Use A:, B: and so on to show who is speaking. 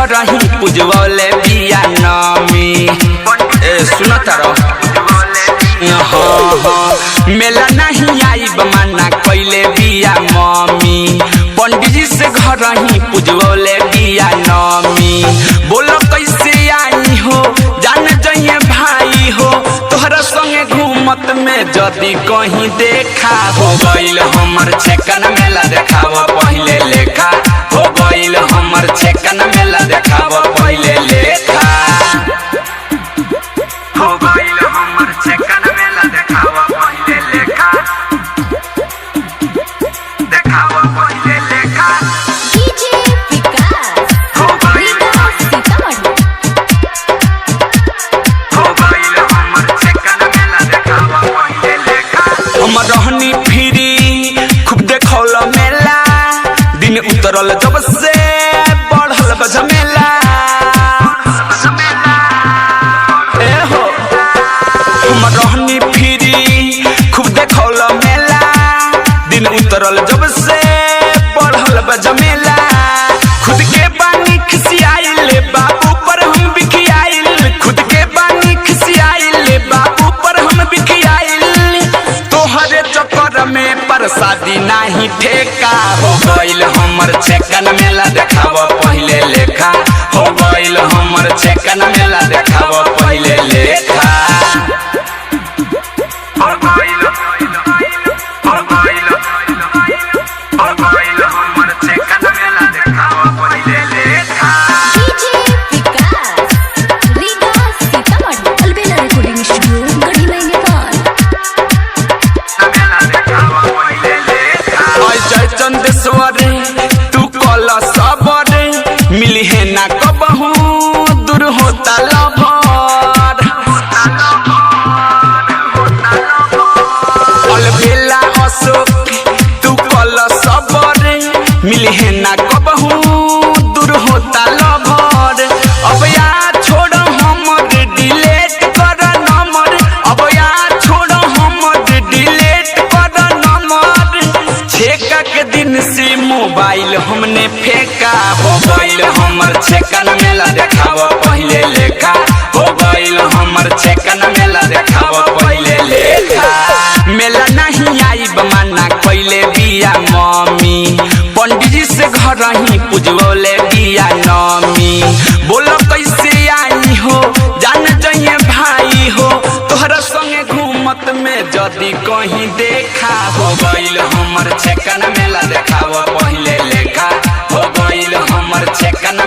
A: घर ही पूजवले बिया नमी। सुन तारो मेला नहीं आई बमाना कैले बिया मम्मी। पंडित जी से घर ही पूजवले बिया नमी। बोलो कैसे आई हो जान जाइए भाई हो तोहरा संगे घूमत में जदी कहीं देखा हो गइल हमर छेकन मेला देखाव पहले लेखा हो गइल हमर छेकन मेला देखाव पहले लेखा हो गइल हमर छेकन मेला देखाव पहले लेखा देखाव पहले लेखा
B: डीजे विकास
A: हो गइल हो गइल हमर छेकन मेला देखाव पहले लेखा। हम रहनी फिरी खूब देखौल मेला दिन उतरल जब से बढ़ल बजमेला। हम रहनी फिरी खूब देखौल मेला दिन उतरल जब से बढ़ल बजमेला। खुद के बानी खिसियाइल बाबू पर हम बिखियाइल खुद के बानी खिसियाइल बाबू पर हम बिखियाइल तोहरे चक्कर में प्रसादी नहीं ठेका हो गइल हमर छेकन मेला देखाव पहले लेखा हो गइल हमर छेकन मेला देखाव पहले लेखा हो गइल हो गइल हो गइल हमर छेकन मेला देखाव पहले लेखा।
B: डीजे विकास रीगा सीतामढ़ी अलबेला रिकॉर्डिंग स्टूडियो गढ़ी में नेपाल।
A: जय चंदेश्वर तू कल सबर मिली है ना कबहू दूर होता लभर। अलबेला अशोक तू कल सबर मिली है ना कबहू दूर होता लभर। अब यार छोड़ हमर डिलीट कर नंबर अब यार छोड़ हमर डिलीट कर नंबर। छेका के दिन से मोबाइल हमने फेंका हो गइल हमर छेकन मेला देखाव पहले लेखा हो गइल हमर छेकन मेला देखाव पहले लेखा। मेला नहीं आई बमाना कैले बिया मम्मी। पंडित जी से घर ही पूजवले बिया नमी। बोलो कैसे आई हो जान जाइए भाई हो तोहरा संगे घूमत में जदी कहीं देखा हो गइल हमर छेकन मेला देखाव पहले लेखा हो गइल हमर छेकन